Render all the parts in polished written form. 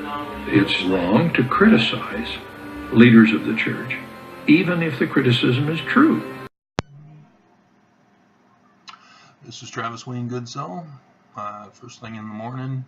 It's wrong to criticize leaders of the church, even if the criticism is true. This is Travis Wayne Goodsell. First thing in the morning,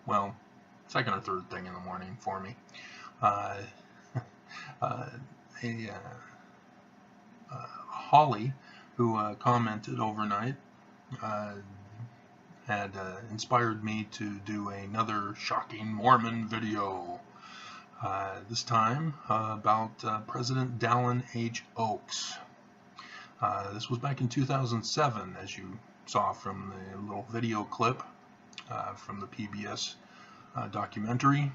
well, second or third thing in the morning for me. Holly, who commented overnight, had inspired me to do another shocking Mormon video. This time about President Dallin H. Oaks. This was back in 2007, as you saw from the little video clip from the PBS documentary.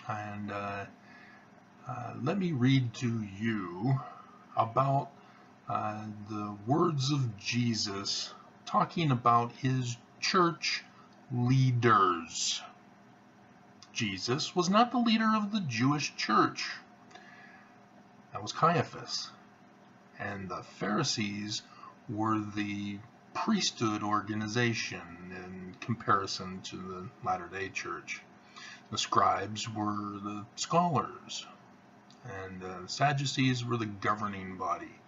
And let me read to you about the words of Jesus talking about his church leaders. Jesus was not the leader of the Jewish church. That was Caiaphas. And the Pharisees were the priesthood organization in comparison to the Latter-day Church. The scribes were the scholars, and the Sadducees were the governing body.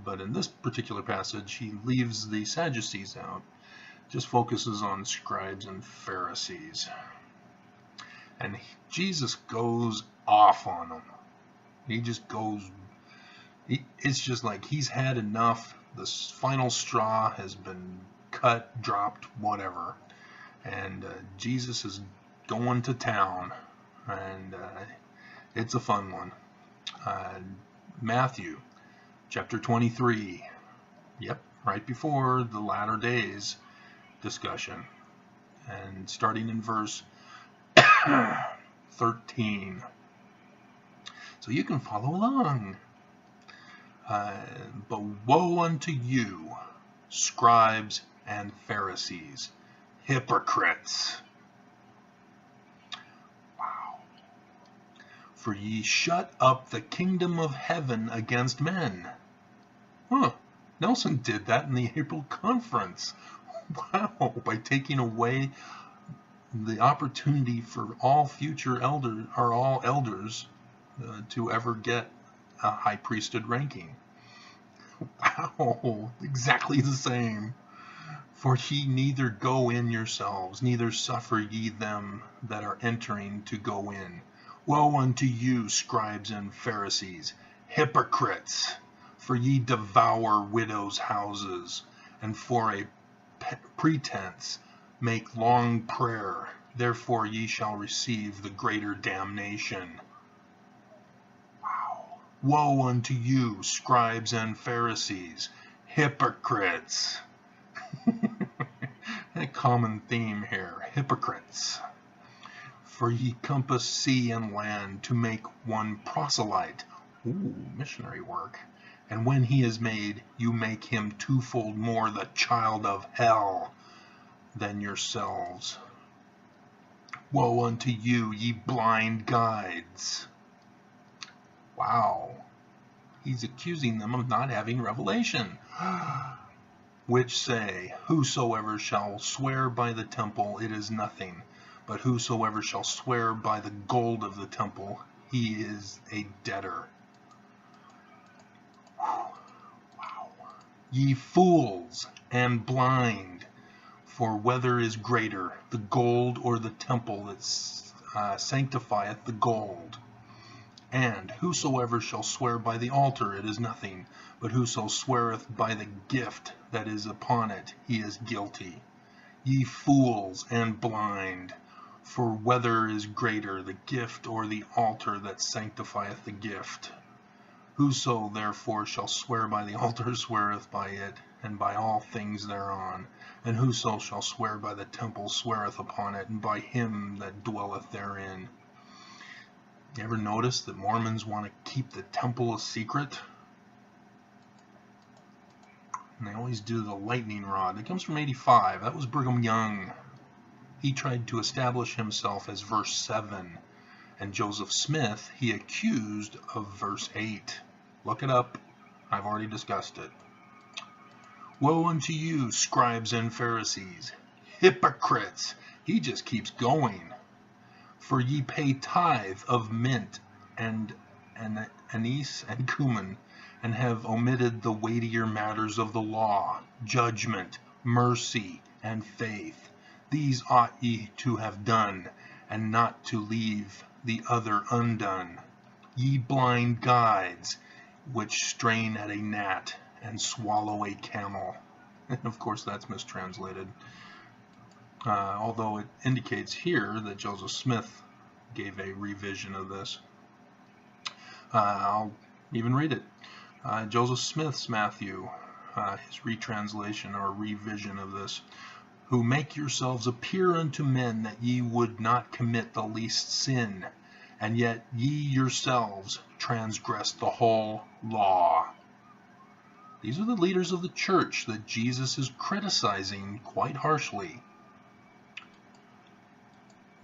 But in this particular passage, he leaves the Sadducees out, just focuses on scribes and Pharisees. And Jesus goes off on them. He just goes, it's just like he's had enough. The final straw has been cut, dropped, whatever. And Jesus is going to town. And it's a fun one. Matthew chapter 23. Yep, right before the latter days discussion. And starting in verse 13. So you can follow along. But woe unto you, scribes and Pharisees, hypocrites! Wow. For ye shut up the kingdom of heaven against men. Nelson did that in the April conference. Wow, by taking away the opportunity for all future elders, or all elders, to ever get a high priesthood ranking. Wow, exactly the same. For ye neither go in yourselves, neither suffer ye them that are entering to go in. Woe unto you, scribes and Pharisees, hypocrites! For ye devour widows' houses, and for a pretense make long prayer. Therefore ye shall receive the greater damnation. Woe unto you, scribes and Pharisees, hypocrites! A common theme here, hypocrites. For ye compass sea and land to make one proselyte. Ooh, missionary work. And when he is made, you make him twofold more the child of hell than yourselves. Woe unto you, ye blind guides! Wow. He's accusing them of not having revelation. Which say, whosoever shall swear by the temple, it is nothing. But whosoever shall swear by the gold of the temple, he is a debtor. Wow. Ye fools and blind, for whether is greater, the gold or the temple that sanctifieth the gold? And whosoever shall swear by the altar, it is nothing, but whoso sweareth by the gift that is upon it, he is guilty. Ye fools and blind, for whether is greater, the gift or the altar that sanctifieth the gift? Whoso therefore shall swear by the altar sweareth by it, and by all things thereon. And whoso shall swear by the temple sweareth upon it, and by him that dwelleth therein. You ever notice that Mormons want to keep the temple a secret? And they always do the lightning rod. It comes from 85. That was Brigham Young. He tried to establish himself as verse 7. And Joseph Smith, he accused of verse 8. Look it up. I've already discussed it. Woe unto you, scribes and Pharisees, hypocrites! He just keeps going. For ye pay tithe of mint and anise and cumin, and have omitted the weightier matters of the law, judgment, mercy, and faith. These ought ye to have done, and not to leave the other undone. Ye blind guides, which strain at a gnat and swallow a camel. And of course that's mistranslated. Although it indicates here that Joseph Smith gave a revision of this. I'll even read it. Joseph Smith's Matthew, his retranslation or revision of this. Who make yourselves appear unto men that ye would not commit the least sin, and yet ye yourselves transgress the whole law. These are the leaders of the church that Jesus is criticizing quite harshly.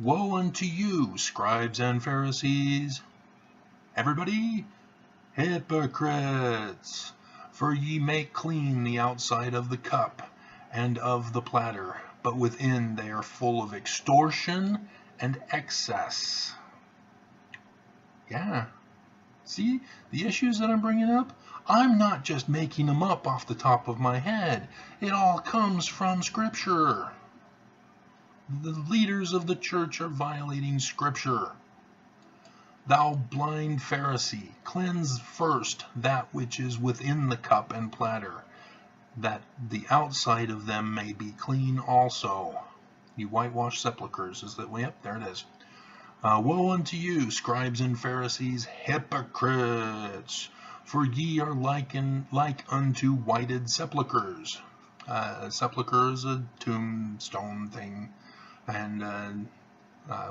Woe unto you, scribes and Pharisees! Everybody? Hypocrites! For ye make clean the outside of the cup and of the platter, but within they are full of extortion and excess. Yeah. See the issues that I'm bringing up? I'm not just making them up off the top of my head. It all comes from Scripture. The leaders of the church are violating Scripture. Thou blind Pharisee, cleanse first that which is within the cup and platter, that the outside of them may be clean also. You whitewashed sepulchres, is that way up? There it is. Woe unto you, scribes and Pharisees, hypocrites! For ye are like unto whited sepulchres. Sepulchre is a tombstone thing, and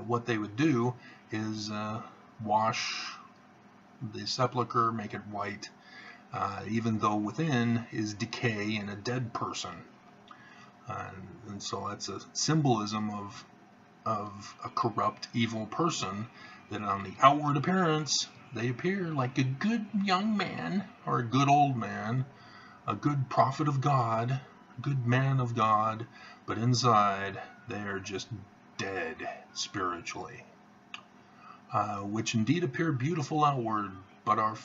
what they would do is wash the sepulchre, make it white, even though within is decay and a dead person. And so that's a symbolism of a corrupt, evil person, that on the outward appearance, they appear like a good young man, or a good old man, a good prophet of God, a good man of God, but inside they are just dead spiritually. Which indeed appear beautiful outward, but are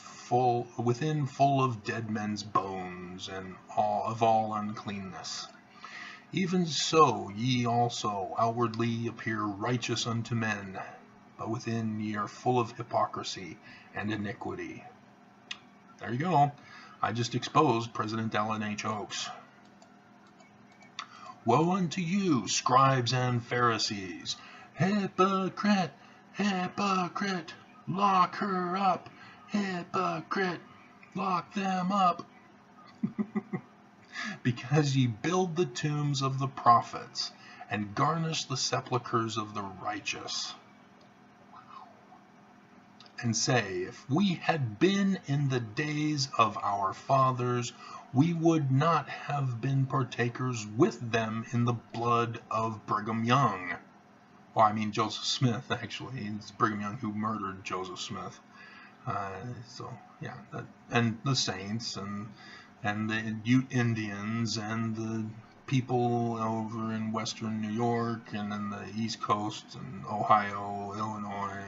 within full of dead men's bones, and all uncleanness. Even so ye also outwardly appear righteous unto men, but within ye are full of hypocrisy and iniquity. There you go. I just exposed President Dallin H. Oaks. Woe unto you, scribes and Pharisees! Hypocrite! Hypocrite! Lock her up! Hypocrite! Lock them up! Because ye build the tombs of the prophets, and garnish the sepulchres of the righteous. And say, if we had been in the days of our fathers, we would not have been partakers with them in the blood of Brigham Young. Well, I mean Joseph Smith, actually. It's Brigham Young who murdered Joseph Smith. So, yeah, and the saints, and the Ute Indians, and the people over in western New York, and in the East Coast, and Ohio, Illinois,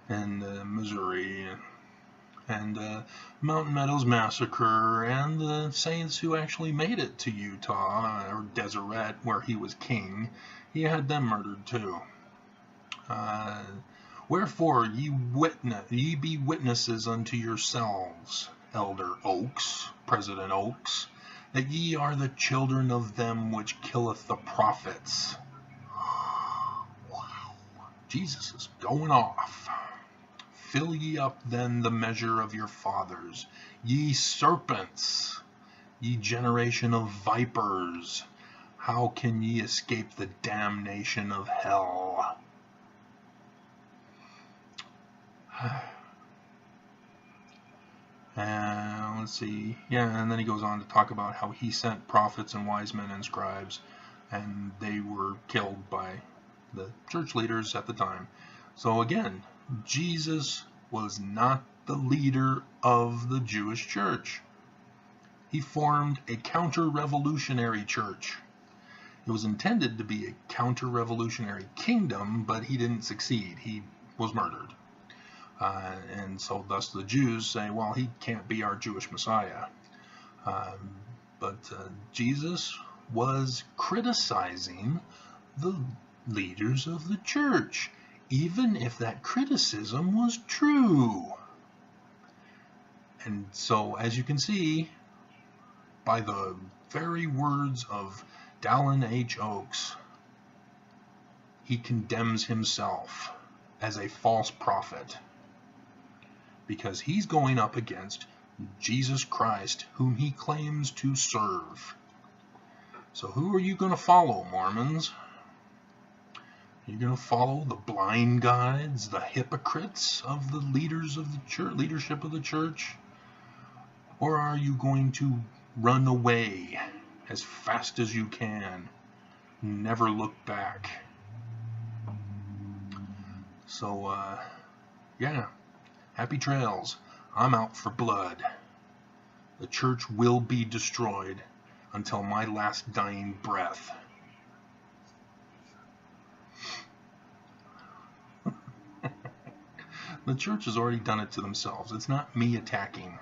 and Missouri, and Mountain Meadows Massacre, and the saints who actually made it to Utah, or Deseret, where he was king. He had them murdered too. Wherefore ye be witnesses unto yourselves, Elder Oaks, President Oaks, that ye are the children of them which killeth the prophets. Wow. Jesus is going off. Fill ye up then the measure of your fathers, ye serpents, ye generation of vipers. How can ye escape the damnation of hell? Let's see. Yeah, and then he goes on to talk about how he sent prophets and wise men and scribes, and they were killed by the church leaders at the time. So again, Jesus was not the leader of the Jewish church. He formed a counter-revolutionary church. It was intended to be a counter-revolutionary kingdom, but he didn't succeed. He was murdered. And so thus the Jews say, well, he can't be our Jewish Messiah. But Jesus was criticizing the leaders of the church, even if that criticism was true. And so, as you can see, by the very words of Dallin H. Oaks, he condemns himself as a false prophet because he's going up against Jesus Christ, whom he claims to serve. So who are you going to follow, Mormons? Are you going to follow the blind guides, the hypocrites of the leaders of the church, leadership of the church? Or are you going to run away as fast as you can, never look back? So, yeah, happy trails. I'm out for blood. The church will be destroyed until my last dying breath. The church has already done it to themselves. It's not me attacking.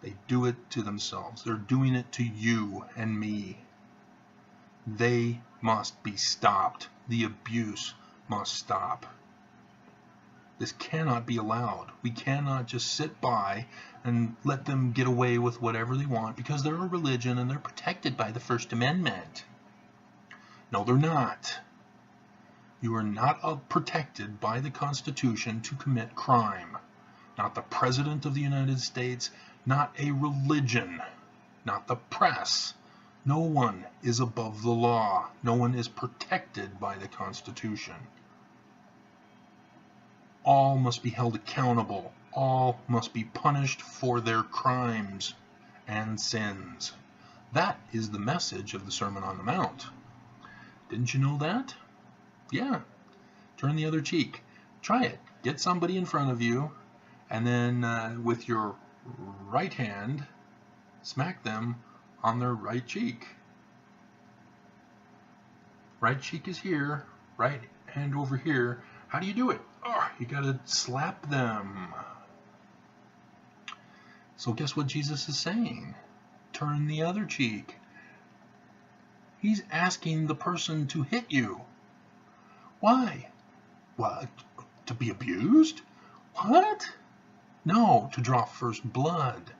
They do it to themselves. They're doing it to you and me. They must be stopped. The abuse must stop. This cannot be allowed. We cannot just sit by and let them get away with whatever they want because they're a religion and they're protected by the First Amendment. No, they're not. You are not protected by the Constitution to commit crime. Not the President of the United States, not a religion, not the press. No one is above the law. No one is protected by the Constitution. All must be held accountable. All must be punished for their crimes and sins. That is the message of the Sermon on the Mount. Didn't you know that? Yeah. Turn the other cheek. Try it. Get somebody in front of you, and then with your right hand, smack them on their right cheek. Right cheek is here, right hand over here. How do you do it? Oh, you gotta slap them. So guess what Jesus is saying? Turn the other cheek. He's asking the person to hit you. Why? What? To be abused? What? No, to draw first blood.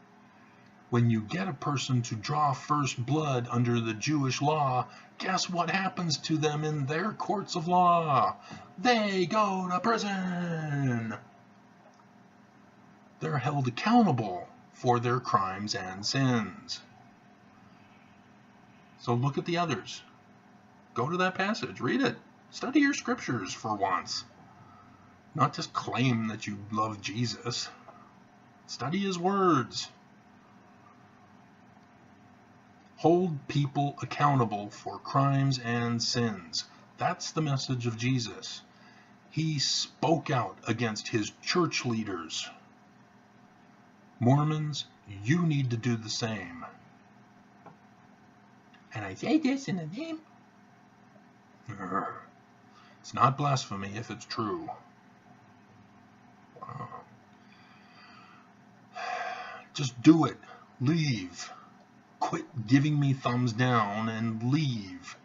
When you get a person to draw first blood under the Jewish law, guess what happens to them in their courts of law? They go to prison. They're held accountable for their crimes and sins. So look at the others. Go to that passage. Read it. Study your scriptures for once. Not just claim that you love Jesus. Study his words. Hold people accountable for crimes and sins. That's the message of Jesus. He spoke out against his church leaders. Mormons, you need to do the same. And I say this in the name. It's not blasphemy if it's true. Wow. Just do it. Leave. Quit giving me thumbs down and leave.